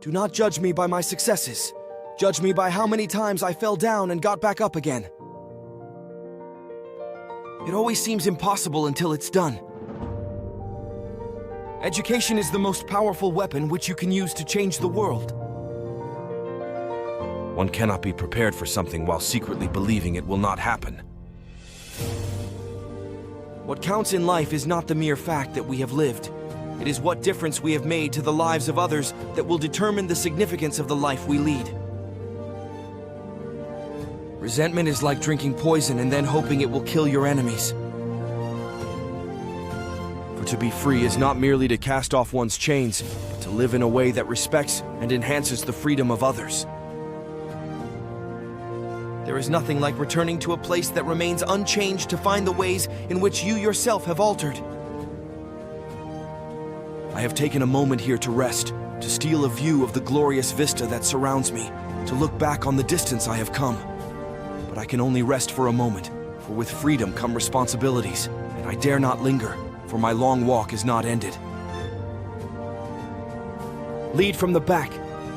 Do not judge me by my successes. Judge me by how many times I fell down and got back up again. It always seems impossible until it's done. Education is the most powerful weapon which you can use to change the world. One cannot be prepared for something while secretly believing it will not happen. What counts in life is not the mere fact that we have lived. It is what difference we have made to the lives of others that will determine the significance of the life we lead. Resentment is like drinking poison and then hoping it will kill your enemies. For to be free is not merely to cast off one's chains, but to live in a way that respects and enhances the freedom of others. There is nothing like returning to a place that remains unchanged to find the ways in which you yourself have altered. I have taken a moment here to rest, to steal a view of the glorious vista that surrounds me, to look back on the distance I have come. But I can only rest for a moment, for with freedom come responsibilities, and I dare not linger, for my long walk is not ended. Lead from the back,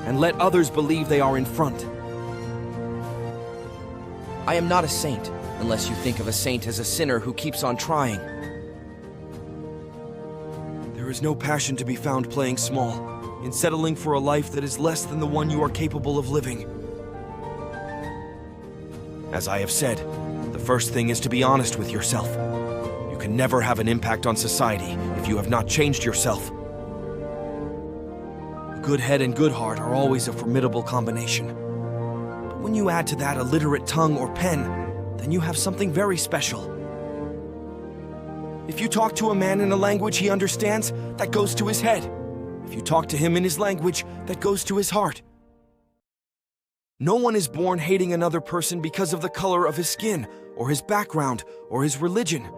and let others believe they are in front. I am not a saint, unless you think of a saint as a sinner who keeps on trying. There is no passion to be found playing small, in settling for a life that is less than the one you are capable of living. As I have said, the first thing is to be honest with yourself. You can never have an impact on society if you have not changed yourself. A good head and good heart are always a formidable combination. But when you add to that a literate tongue or pen, then you have something very special. If you talk to a man in a language he understands, that goes to his head. If you talk to him in his language, that goes to his heart. No one is born hating another person because of the color of his skin, or his background, or his religion.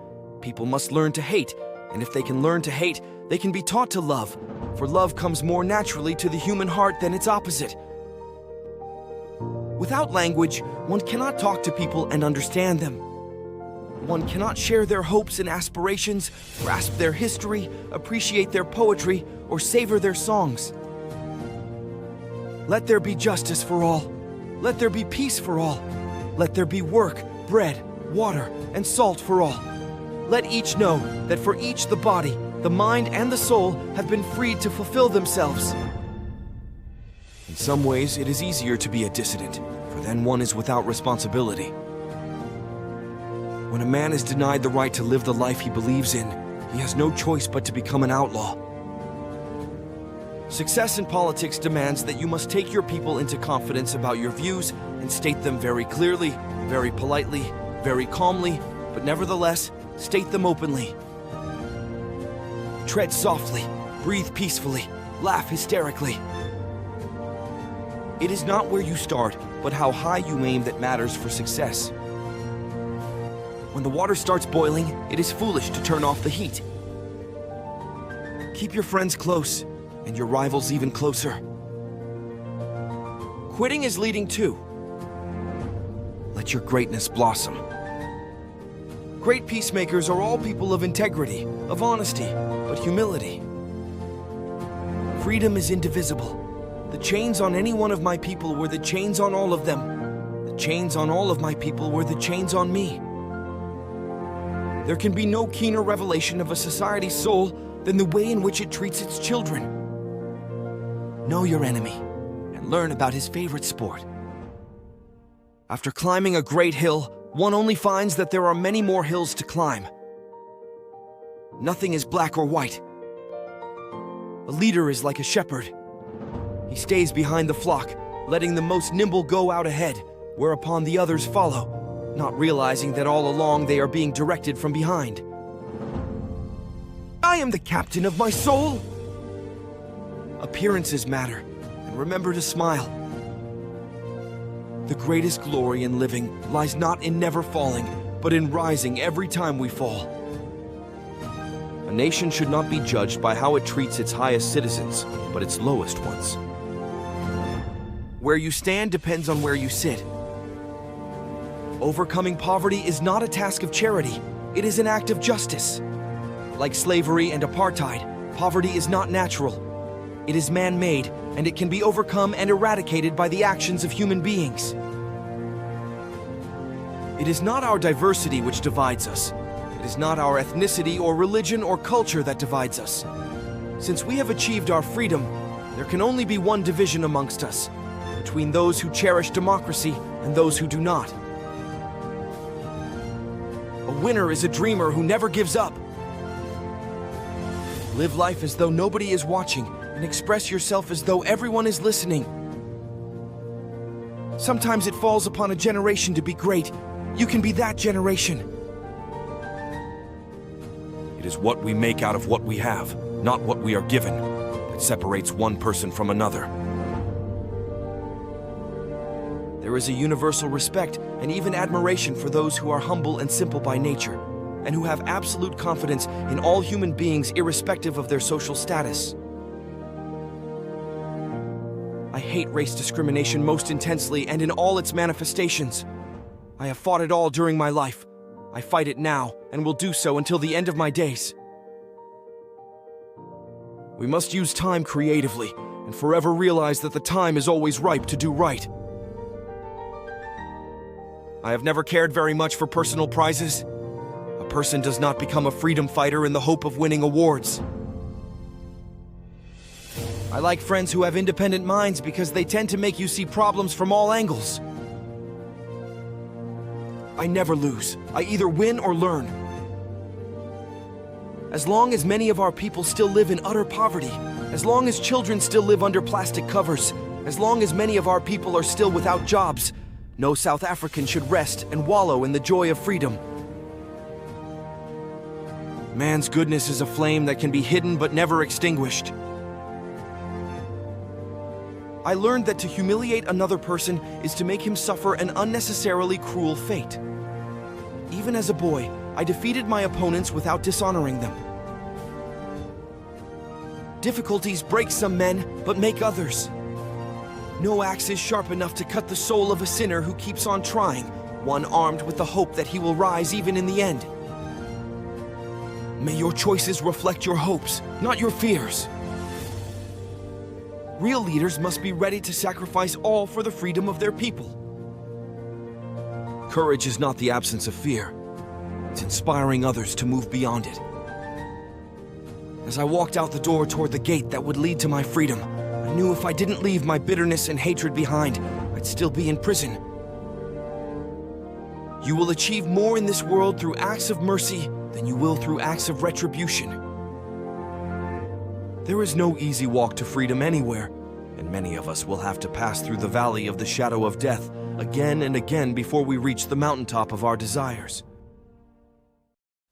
People must learn to hate, and if they can learn to hate, they can be taught to love, for love comes more naturally to the human heart than its opposite. Without language, one cannot talk to people and understand them. One cannot share their hopes and aspirations, grasp their history, appreciate their poetry, or savor their songs. Let there be justice for all. Let there be peace for all. Let there be work, bread, water, and salt for all. Let each know that for each the body, the mind, and the soul have been freed to fulfill themselves. In some ways, it is easier to be a dissident, for then one is without responsibility. When a man is denied the right to live the life he believes in, he has no choice but to become an outlaw. Success in politics demands that you must take your people into confidence about your views and state them very clearly, very politely, very calmly, but nevertheless, state them openly. Tread softly, breathe peacefully, laugh hysterically. It is not where you start, but how high you aim that matters for success. When the water starts boiling, it is foolish to turn off the heat. Keep your friends close, and your rivals even closer. Quitting is leading too. Let your greatness blossom. Great peacemakers are all people of integrity, of honesty, but humility. Freedom is indivisible. The chains on any one of my people were the chains on all of them. The chains on all of my people were the chains on me. There can be no keener revelation of a society's soul than the way in which it treats its children. Know your enemy, and learn about his favorite sport. After climbing a great hill, one only finds that there are many more hills to climb. Nothing is black or white. A leader is like a shepherd. He stays behind the flock, letting the most nimble go out ahead, whereupon the others follow, not realizing that all along they are being directed from behind. I am the captain of my soul! Appearances matter, and remember to smile. The greatest glory in living lies not in never falling, but in rising every time we fall. A nation should not be judged by how it treats its highest citizens, but its lowest ones. Where you stand depends on where you sit. Overcoming poverty is not a task of charity, it is an act of justice. Like slavery and apartheid, poverty is not natural. It is man-made, and it can be overcome and eradicated by the actions of human beings. It is not our diversity which divides us. It is not our ethnicity or religion or culture that divides us. Since we have achieved our freedom, there can only be one division amongst us, between those who cherish democracy and those who do not. A winner is a dreamer who never gives up. Live life as though nobody is watching, and express yourself as though everyone is listening. Sometimes it falls upon a generation to be great. You can be that generation. It is what we make out of what we have, not what we are given, that separates one person from another. There is a universal respect and even admiration for those who are humble and simple by nature, and who have absolute confidence in all human beings irrespective of their social status. I hate race discrimination most intensely and in all its manifestations. I have fought it all during my life. I fight it now and will do so until the end of my days. We must use time creatively and forever realize that the time is always ripe to do right. I have never cared very much for personal prizes. A person does not become a freedom fighter in the hope of winning awards. I like friends who have independent minds because they tend to make you see problems from all angles. I never lose. I either win or learn. As long as many of our people still live in utter poverty, as long as children still live under plastic covers, as long as many of our people are still without jobs, no South African should rest and wallow in the joy of freedom. Man's goodness is a flame that can be hidden but never extinguished. I learned that to humiliate another person is to make him suffer an unnecessarily cruel fate. Even as a boy, I defeated my opponents without dishonoring them. Difficulties break some men, but make others. No axe is sharp enough to cut the soul of a sinner who keeps on trying, one armed with the hope that he will rise even in the end. May your choices reflect your hopes, not your fears. Real leaders must be ready to sacrifice all for the freedom of their people. Courage is not the absence of fear. It's inspiring others to move beyond it. As I walked out the door toward the gate that would lead to my freedom, I knew if I didn't leave my bitterness and hatred behind, I'd still be in prison. You will achieve more in this world through acts of mercy than you will through acts of retribution. There is no easy walk to freedom anywhere, and many of us will have to pass through the valley of the shadow of death again and again before we reach the mountaintop of our desires.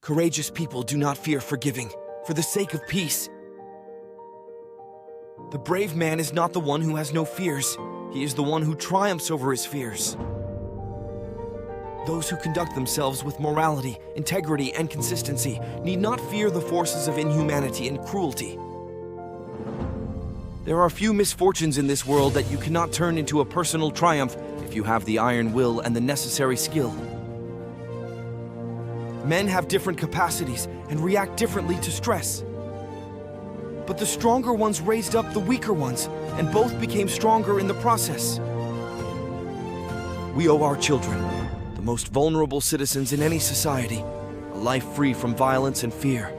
Courageous people do not fear forgiving, for the sake of peace. The brave man is not the one who has no fears. He is the one who triumphs over his fears. Those who conduct themselves with morality, integrity, and consistency need not fear the forces of inhumanity and cruelty. There are few misfortunes in this world that you cannot turn into a personal triumph if you have the iron will and the necessary skill. Men have different capacities and react differently to stress. But the stronger ones raised up the weaker ones, and both became stronger in the process. We owe our children, the most vulnerable citizens in any society, a life free from violence and fear.